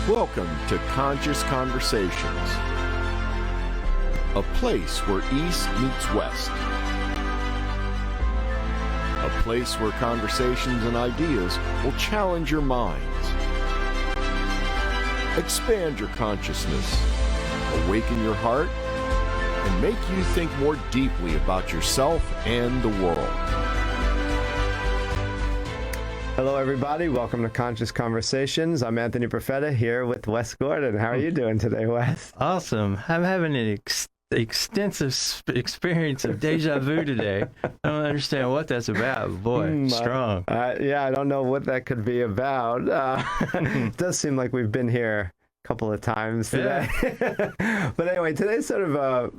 Welcome to Conscious Conversations, a place where East meets West, a place where conversations and ideas will challenge your minds, expand your consciousness, awaken your heart, and make you think more deeply about yourself and the world. Hello, everybody. Welcome to Conscious Conversations. I'm Anthony Profeta here with Wes Gordon. How are you doing today, Wes? Awesome. I'm having an extensive experience of deja vu today. I don't understand what that's about. Boy, strong. Yeah, I don't know what that could be about. It does seem like we've been here a couple of times today. Yeah. But anyway, today's sort of a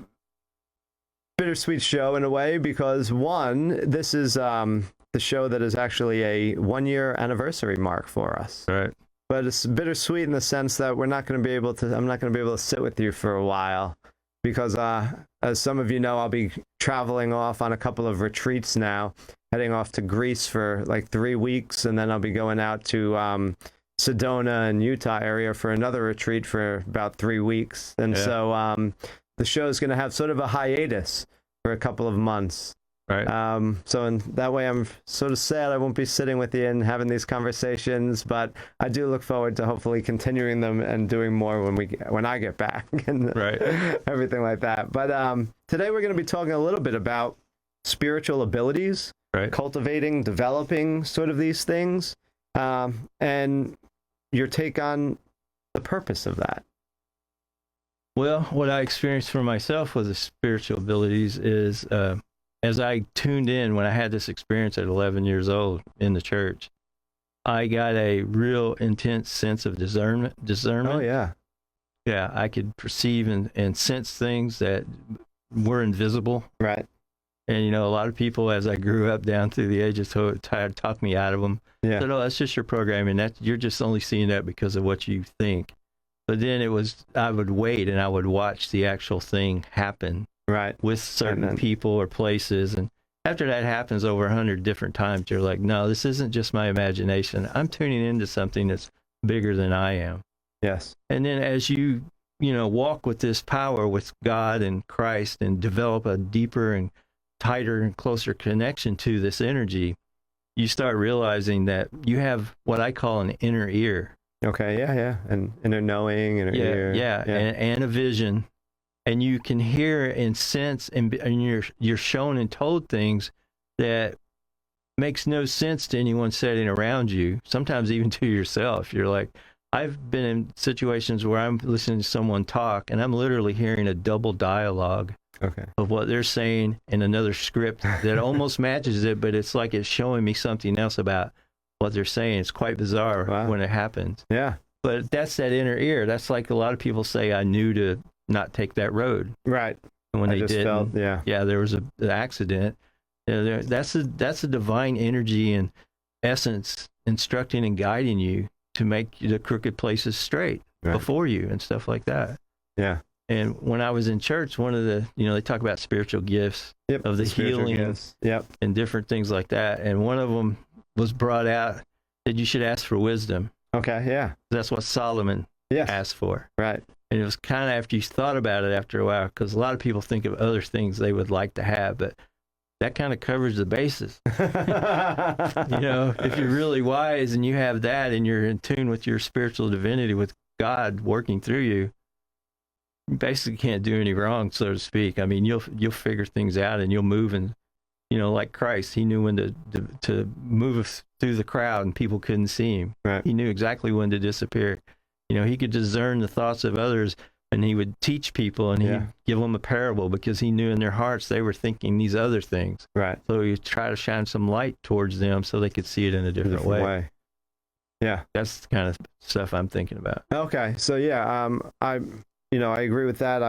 bittersweet show in a way because, one, this is the show that is actually a one-year anniversary mark for us. Right. But it's bittersweet in the sense that I'm not going to be able to sit with you for a while because, as some of you know, I'll be traveling off on a couple of retreats now, heading off to Greece for like 3 weeks, and then I'll be going out to Sedona and Utah area for another retreat for about 3 weeks. And so the show is going to have sort of a hiatus for a couple of months. Right. So in that way, I'm sort of sad I won't be sitting with you and having these conversations, but I do look forward to hopefully continuing them and doing more when I get back and everything like that. But today we're going to be talking a little bit about spiritual abilities, cultivating, developing sort of these things, and your take on the purpose of that. Well, what I experienced for myself with the spiritual abilities is as I tuned in when I had this experience at 11 years old in the church, I got a real intense sense of discernment. Oh, yeah. Yeah, I could perceive and sense things that were invisible. Right. And, you know, a lot of people, as I grew up down through the ages, talked me out of them. Yeah. Said, oh, that's just your programming. You're just only seeing that because of what you think. But then I would wait and I would watch the actual thing happen. Right. With certain people or places. And after that happens over 100 different times, you're like, no, this isn't just my imagination. I'm tuning into something that's bigger than I am. Yes. And then as you walk with this power with God and Christ and develop a deeper and tighter and closer connection to this energy, you start realizing that you have what I call an inner ear. Okay. Yeah. And inner knowing, inner ear. Yeah. And a vision. And you can hear and sense, and you're shown and told things that makes no sense to anyone sitting around you, sometimes even to yourself. You're like, I've been in situations where I'm listening to someone talk, and I'm literally hearing a double dialogue of what they're saying in another script that almost matches it, but it's like it's showing me something else about what they're saying. It's quite bizarre when it happens. Yeah. But that's that inner ear. That's like a lot of people say, I knew to not take that road. Right. And when they did, there was an accident. That's a divine energy and essence instructing and guiding you to make the crooked places straight before you and stuff like that. Yeah. And when I was in church, one of the, they talk about spiritual gifts of the healing and different things like that. And one of them was brought out that you should ask for wisdom. Okay. Yeah. That's what Solomon asked for. Right. And it was kind of after you thought about it after a while, because a lot of people think of other things they would like to have, but that kind of covers the bases. If you're really wise and you have that and you're in tune with your spiritual divinity, with God working through you, you basically can't do any wrong, so to speak. I mean, you'll figure things out and you'll move, and like Christ, he knew when to move through the crowd and people couldn't see him. Right. He knew exactly when to disappear. He could discern the thoughts of others, and he would teach people, and he'd give them a parable because he knew in their hearts they were thinking these other things. Right. So he would try to shine some light towards them so they could see it in a different way. Yeah. That's the kind of stuff I'm thinking about. Okay. So, I agree with that.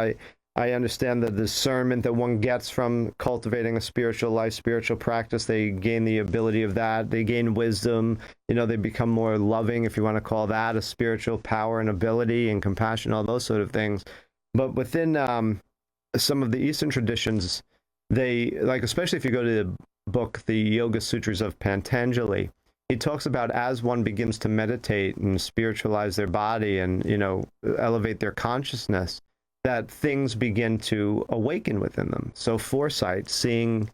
I understand the discernment that one gets from cultivating a spiritual life, spiritual practice. They gain the ability of that. They gain wisdom. They become more loving, if you want to call that a spiritual power and ability and compassion, all those sort of things. But within some of the Eastern traditions, they, like, especially if you go to the book, the Yoga Sutras of Patanjali, he talks about as one begins to meditate and spiritualize their body and, elevate their consciousness, that things begin to awaken within them. So foresight, seeing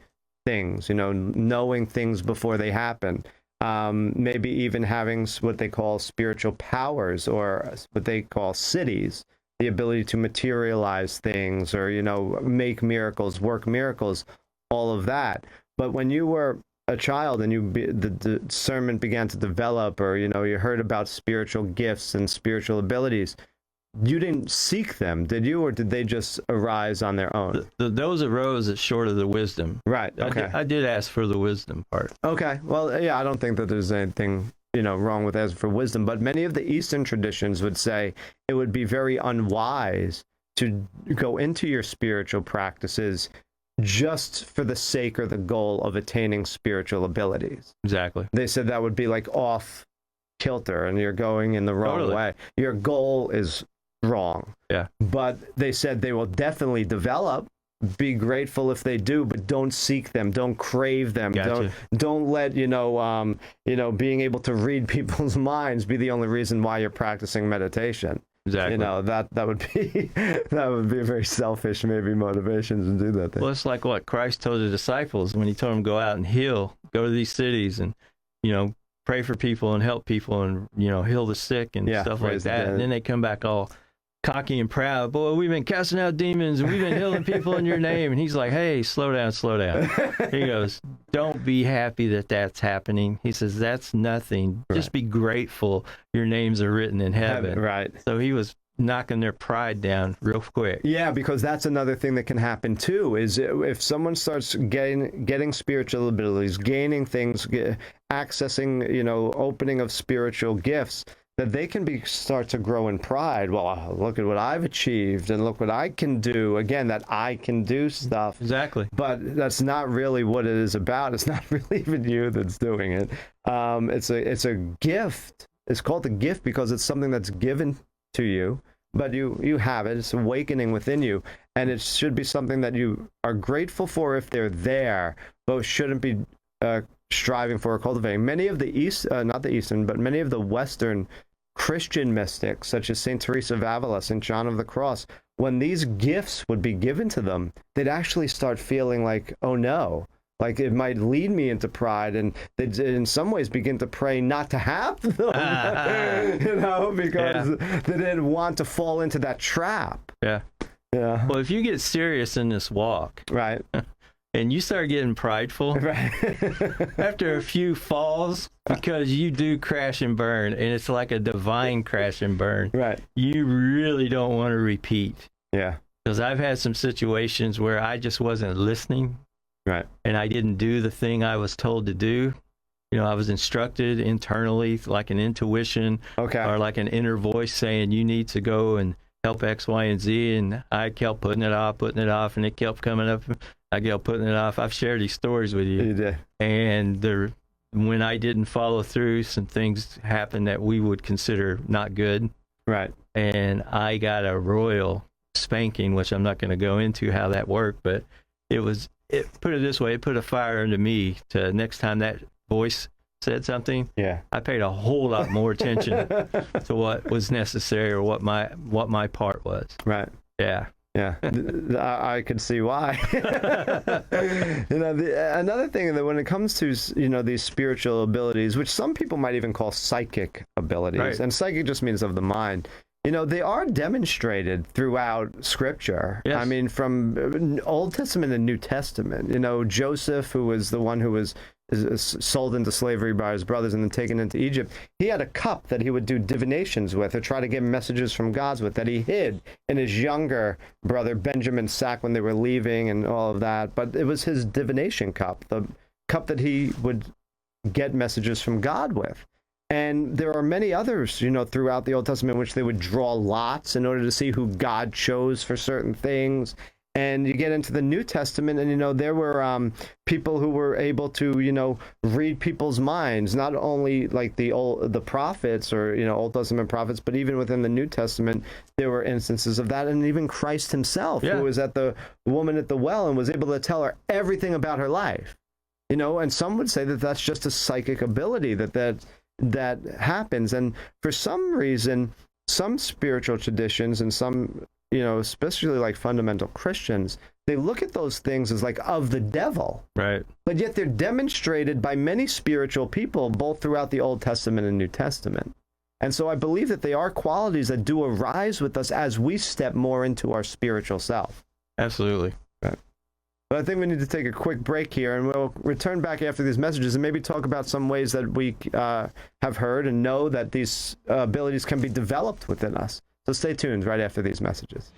things, knowing things before they happen, maybe even having what they call spiritual powers, or what they call cities, the ability to materialize things, or, make miracles, work miracles, all of that. But when you were a child and the discernment began to develop, or, you heard about spiritual gifts and spiritual abilities, you didn't seek them, did you? Or did they just arise on their own? Those arose short of the wisdom. Right. Okay. I did ask for the wisdom part. Okay. Well, yeah, I don't think that there's anything, wrong with asking for wisdom. But many of the Eastern traditions would say it would be very unwise to go into your spiritual practices just for the sake or the goal of attaining spiritual abilities. Exactly. They said that would be like off kilter and you're going in the wrong way. Your goal is wrong. Yeah. But they said they will definitely develop. Be grateful if they do, but don't seek them. Don't crave them. Gotcha. Don't let being able to read people's minds be the only reason why you're practicing meditation. Exactly. That would be a very selfish maybe motivation to do that thing. Well, it's like what Christ told the disciples when he told them go out and heal, go to these cities and pray for people and help people and heal the sick and stuff like that. And then they come back all cocky and proud. Boy, we've been casting out demons and we've been healing people in your name. And he's like, hey, slow down. He goes, don't be happy that that's happening. He says, that's nothing. Right. Just be grateful your names are written in heaven. Right. So he was knocking their pride down real quick. Yeah, because that's another thing that can happen too, is if someone starts getting spiritual abilities, gaining things, accessing, opening of spiritual gifts, that they can start to grow in pride. Well, look at what I've achieved and look what I can do. Again, that I can do stuff. Exactly. But that's not really what it is about. It's not really even you that's doing it. It's a gift. It's called a gift because it's something that's given to you, but you have it. It's awakening within you. And it should be something that you are grateful for if they're there, but shouldn't be striving for or cultivating. Many of the not the Eastern, but many of the Western Christian mystics, such as St. Teresa of Avila, St. John of the Cross, when these gifts would be given to them, they'd actually start feeling like, oh no, like it might lead me into pride, and they'd in some ways begin to pray not to have them, because they didn't want to fall into that trap. Yeah. Yeah. Well, if you get serious in this walk, right, and you start getting prideful, right, after a few falls, because you do crash and burn, and it's like a divine crash and burn. Right. You really don't want to repeat. Yeah. Because I've had some situations where I just wasn't listening. Right. And I didn't do the thing I was told to do. I was instructed internally, like an intuition, or like an inner voice saying, you need to go and help X, Y, and Z. And I kept putting it off, and it kept coming up. I kept putting it off. I've shared these stories with you. You did. And when I didn't follow through, some things happened that we would consider not good. Right. And I got a royal spanking, which I'm not going to go into how that worked, but put it this way, it put a fire into me to next time that voice said something, I paid a whole lot more attention to what was necessary or what my part was. Right. Yeah. Yeah, I could see why. Another thing that when it comes to these spiritual abilities, which some people might even call psychic abilities, right, and psychic just means of the mind. They are demonstrated throughout Scripture. Yes. I mean, from Old Testament and New Testament. Joseph, who was the one who was sold into slavery by his brothers and then taken into Egypt, he had a cup that he would do divinations with or try to get messages from God with that he hid in his younger brother Benjamin's sack when they were leaving and all of that. But it was his divination cup, the cup that he would get messages from God with. And there are many others, throughout the Old Testament, in which they would draw lots in order to see who God chose for certain things. And you get into the New Testament, and, there were people who were able to, read people's minds, not only like the prophets or, Old Testament prophets, but even within the New Testament, there were instances of that. And even Christ himself, who was at the woman at the well and was able to tell her everything about her life. And some would say that that's just a psychic ability that happens. And for some reason, some spiritual traditions and some, especially like fundamental Christians, they look at those things as like of the devil. Right. But yet they're demonstrated by many spiritual people, both throughout the Old Testament and New Testament. And so I believe that they are qualities that do arise with us as we step more into our spiritual self. Absolutely. Right. But I think we need to take a quick break here, and we'll return back after these messages and maybe talk about some ways that we have heard and know that these abilities can be developed within us. So stay tuned right after these messages.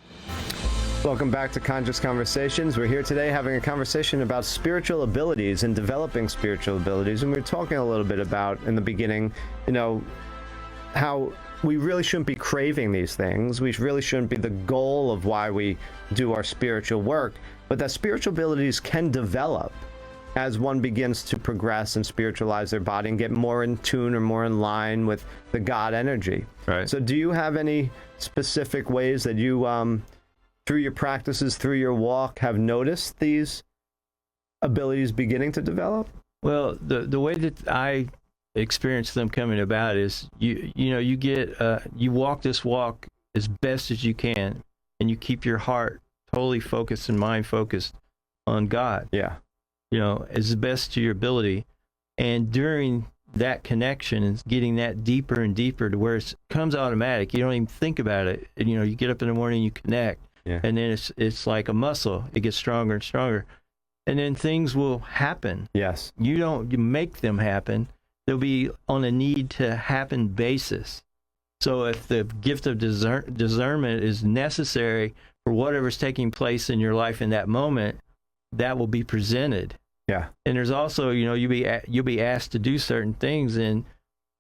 Welcome back to Conscious Conversations. We're here today having a conversation about spiritual abilities and developing spiritual abilities. And we were talking a little bit about, in the beginning, how we really shouldn't be craving these things. We really shouldn't be the goal of why we do our spiritual work, but that spiritual abilities can develop as one begins to progress and spiritualize their body and get more in tune or more in line with the God energy. Right. So do you have any specific ways that you, through your practices, through your walk, have noticed these abilities beginning to develop? Well, the way that I experience them coming about is you walk this walk as best as you can, and you keep your heart totally focused and mind focused on God. Yeah. As best to your ability. And during that connection and getting that deeper and deeper to where it comes automatic, you don't even think about it. And, you get up in the morning, you connect, and then it's like a muscle. It gets stronger and stronger. And then things will happen. Yes. You make them happen. They'll be on a need to happen basis. So if the gift of discernment is necessary for whatever's taking place in your life in that moment, that will be presented. Yeah. And there's also, you'll be asked to do certain things, and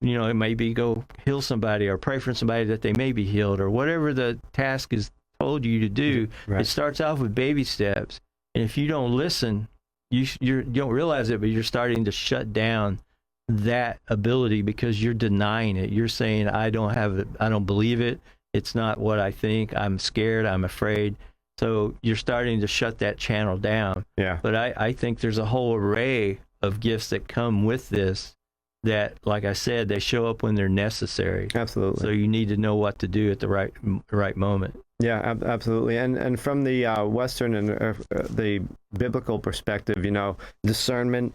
it may be go heal somebody or pray for somebody that they may be healed, or whatever the task is told you to do. Right. It starts off with baby steps, and if you don't listen, you don't realize it, but you're starting to shut down that ability because you're denying it. You're saying, I don't have it, I don't believe it, it's not what I think, I'm scared, I'm afraid. So you're starting to shut that channel down. Yeah. But I think there's a whole array of gifts that come with this that, like I said, they show up when they're necessary. Absolutely. So you need to know what to do at the right moment. Yeah, absolutely. And from the Western and the biblical perspective, discernment,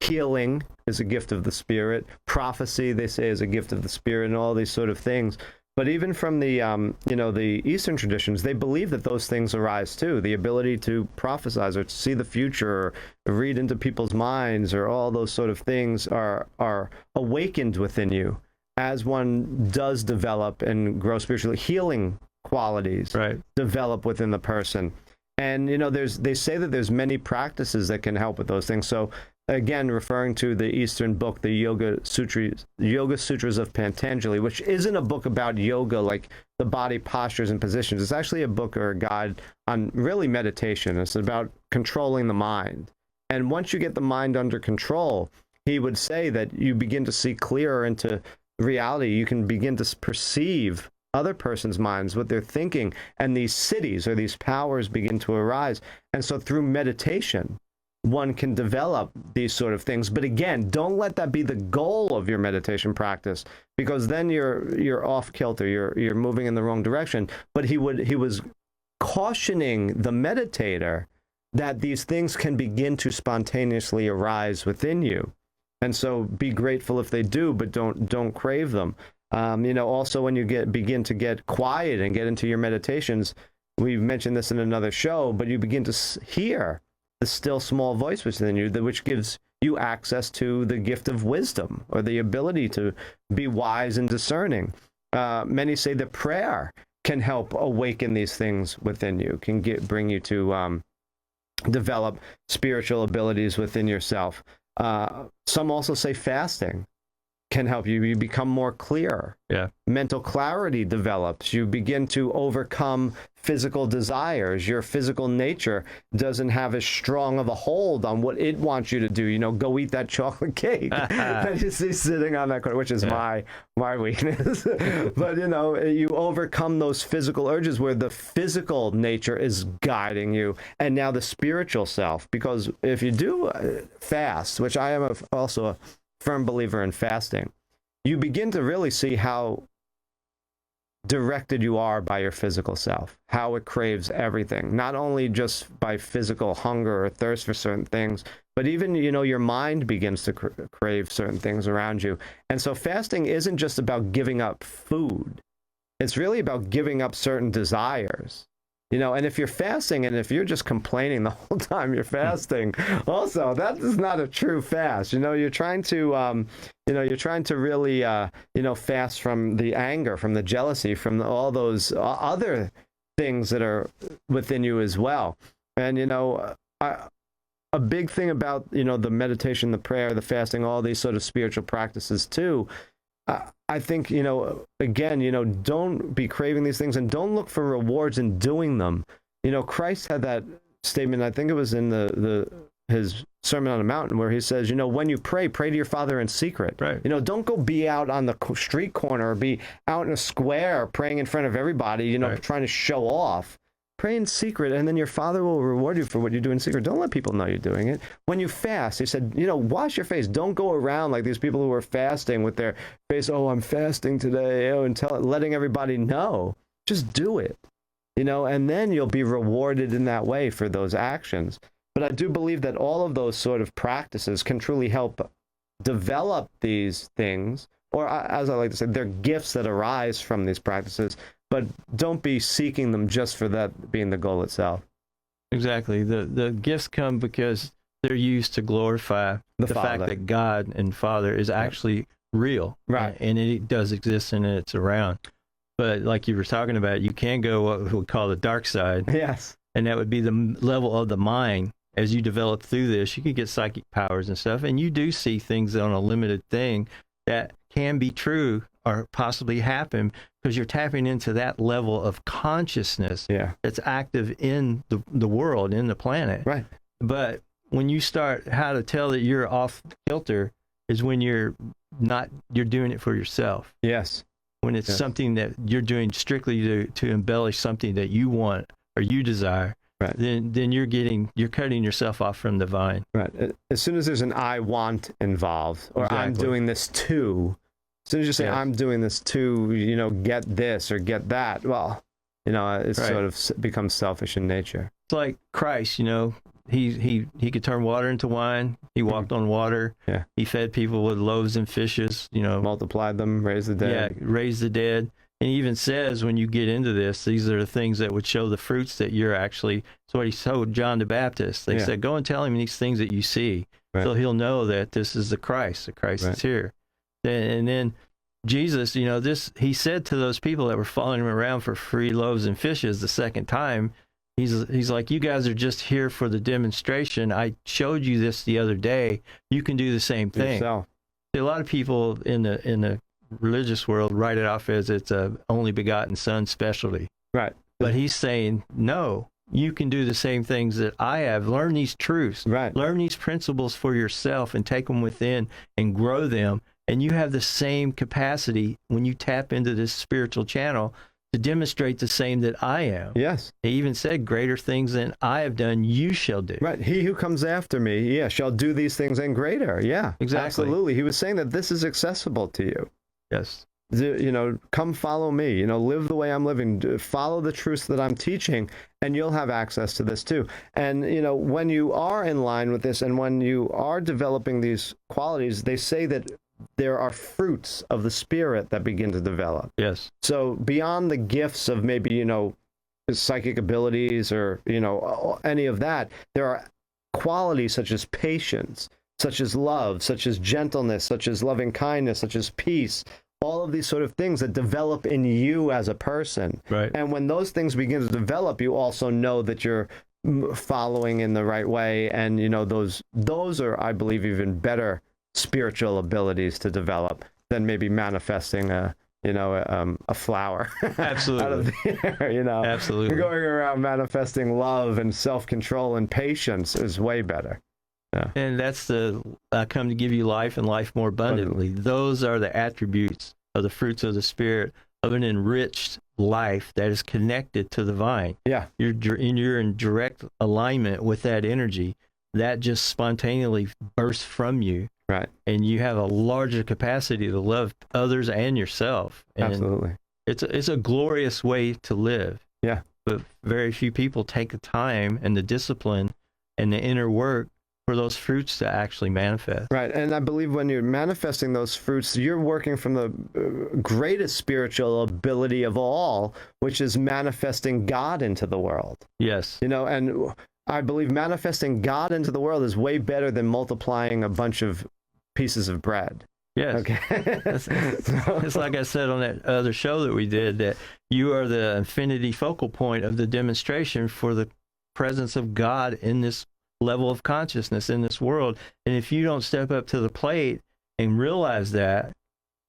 healing is a gift of the Spirit. Prophecy, they say, is a gift of the Spirit, and all these sort of things. But even from the, the Eastern traditions, they believe that those things arise too. The ability to prophesy or to see the future, or read into people's minds, or all those sort of things are awakened within you as one does develop and grow spiritually. Healing qualities develop within the person. And, they say that there's many practices that can help with those things. So, again, referring to the Eastern book, the Yoga Sutras of Patanjali, which isn't a book about yoga, like the body postures and positions. It's actually a book or a guide on really meditation. It's about controlling the mind. And once you get the mind under control, he would say that you begin to see clearer into reality. You can begin to perceive other person's minds, what they're thinking, and these cities or these powers begin to arise. And so through meditation, one can develop these sort of things. But again, don't let that be the goal of your meditation practice, because then you're off kilter, you're moving in the wrong direction. But he was cautioning the meditator that these things can begin to spontaneously arise within you. And so be grateful if they do, but don't crave them. Also when you begin to get quiet and get into your meditations, we've mentioned this in another show, but you begin to hear the still small voice within you, which gives you access to the gift of wisdom, or the ability to be wise and discerning. Many say that prayer can help awaken these things within you, can bring you to develop spiritual abilities within yourself. Some also say fasting can help you. You become more clear. Yeah. Mental clarity develops. You begin to overcome physical desires. Your physical nature doesn't have as strong of a hold on what it wants you to do. Go eat that chocolate cake that you see sitting on that corner, which is my weakness. But, you overcome those physical urges where the physical nature is guiding you, and now the spiritual self. Because if you do fast, which I am also a firm believer in fasting, you begin to really see how directed you are by your physical self, how it craves everything, not only just by physical hunger or thirst for certain things, but even, your mind begins to crave certain things around you. And so fasting isn't just about giving up food. It's really about giving up certain desires. And if you're fasting and if you're just complaining the whole time you're fasting, also, that is not a true fast. You're trying to, really, fast from the anger, from the jealousy, from all those other things that are within you as well. And, a big thing about, the meditation, the prayer, the fasting, all these sort of spiritual practices too, I think, again, don't be craving these things and don't look for rewards in doing them. Christ had that statement, I think it was in his Sermon on the Mountain, where he says, when you pray to your Father in secret. Right. Don't go be out on the street corner or be out in a square praying in front of everybody, right, trying to show off. Pray in secret, and then your Father will reward you for what you do in secret. Don't let people know you're doing it. When you fast, he said, wash your face. Don't go around like these people who are fasting with their face, oh, I'm fasting today, and letting everybody know. Just do it, and then you'll be rewarded in that way for those actions. But I do believe that all of those sort of practices can truly help develop these things, or as I like to say, they're gifts that arise from these practices. But don't be seeking them just for that being the goal itself. Exactly. The gifts come because they're used to glorify the fact that God and Father is actually real. Right. And it does exist and it's around. But like you were talking about, you can go what we call the dark side. Yes. And that would be the level of the mind. As you develop through this, you can get psychic powers and stuff. And you do see things on a limited thing that can be true or possibly happen because you're tapping into that level of consciousness that's active in the world, in the planet. Right. But when you start, how to tell that you're off kilter is when you're doing it for yourself. Yes. When it's something that you're doing strictly to embellish something that you want or you desire. Right. Then you're cutting yourself off from the vine. Right. As soon as there's an I want involved, or I'm doing this too, as soon as you say I'm doing this to, get this or get that, well, it sort of becomes selfish in nature. It's like Christ, he could turn water into wine. He walked on water. Yeah. He fed people with loaves and fishes, multiplied them, raised the dead. Yeah, raised the dead. And he even says when you get into this, these are the things that would show the fruits that you're actually, that's what he told John the Baptist. They said, go and tell him these things that you see. Right. So he'll know that this is the Christ that's here. And then Jesus, he said to those people that were following him around for free loaves and fishes the second time, he's like, you guys are just here for the demonstration. I showed you this the other day. You can do the same thing. Yourself. See, a lot of people in the religious world write it off as it's a only begotten son specialty. Right. But he's saying, no, you can do the same things that I have. Learn these truths. Right. Learn these principles for yourself and take them within and grow them. And you have the same capacity when you tap into this spiritual channel to demonstrate the same that I am. Yes. He even said, greater things than I have done, you shall do. Right. He who comes after me, shall do these things and greater. Yeah, exactly. Absolutely. He was saying that this is accessible to you. Yes. Come follow me, live the way I'm living, follow the truths that I'm teaching, and you'll have access to this too. And, when you are in line with this and when you are developing these qualities, they say that there are fruits of the Spirit that begin to develop. Yes. So beyond the gifts of maybe, psychic abilities or, any of that, there are qualities such as patience, such as love, such as gentleness, such as loving kindness, such as peace, all of these sort of things that develop in you as a person. Right. And when those things begin to develop, you also know that you're following in the right way. And, those are, I believe, even better spiritual abilities to develop than maybe manifesting a a flower Absolutely. out of the air, Absolutely. Going around manifesting love and self-control and patience is way better. Yeah. And that's I come to give you life and life more abundantly. Those are the attributes of the fruits of the Spirit of an enriched life that is connected to the vine. Yeah. You're in direct alignment with that energy that just spontaneously bursts from you. Right. And you have a larger capacity to love others and yourself. And absolutely. It's a glorious way to live. Yeah. But very few people take the time and the discipline and the inner work for those fruits to actually manifest. Right. And I believe when you're manifesting those fruits, you're working from the greatest spiritual ability of all, which is manifesting God into the world. Yes. And I believe manifesting God into the world is way better than multiplying a bunch of pieces of bread. Yes. Okay. It's like I said on that other show that we did, that you are the infinity focal point of the demonstration for the presence of God in this level of consciousness in this world. And if you don't step up to the plate and realize that,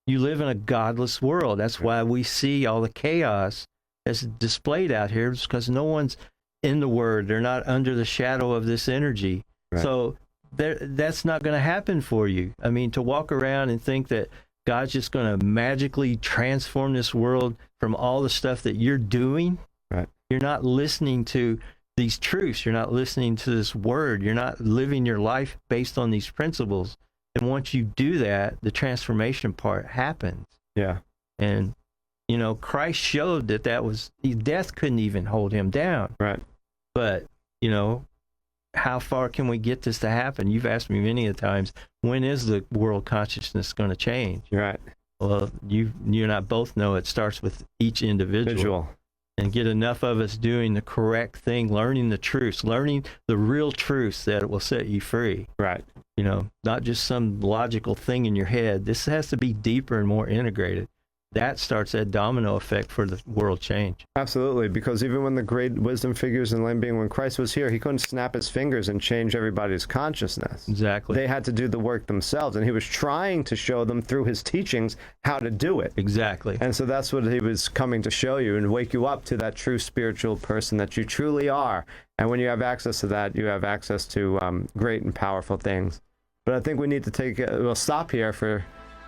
you live in a godless world. That's why we see all the chaos that's displayed out here, because no one's in the Word. They're not under the shadow of this energy. Right. So that's not going to happen for you. I mean, to walk around and think that God's just going to magically transform this world from all the stuff that you're doing, right? You're not listening to these truths. You're not listening to this word. You're not living your life based on these principles. And once you do that, the transformation part happens. Yeah. And, Christ showed that death couldn't even hold him down. Right. But, how far can we get this to happen? You've asked me many a times, when is the world consciousness going to change? Right. Well, you and I both know it starts with each individual. And get enough of us doing the correct thing, learning the truths, learning the real truths that will set you free. Right. Not just some logical thing in your head. This has to be deeper and more integrated. That starts that domino effect for the world change. Absolutely, because even when the great wisdom figures in land being, when Christ was here, he couldn't snap his fingers and change everybody's consciousness. Exactly. They had to do the work themselves, and he was trying to show them through his teachings how to do it. Exactly. And so that's what he was coming to show you and wake you up to that true spiritual person that you truly are. And when you have access to that, you have access to great and powerful things. But I think we need to we'll stop here for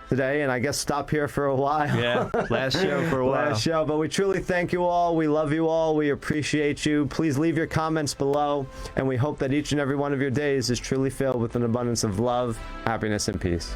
today, and I guess stop here for a while. Yeah, last show for a while. Last show, but we truly thank you all. We love you all. We appreciate you. Please leave your comments below, and we hope that each and every one of your days is truly filled with an abundance of love, happiness, and peace.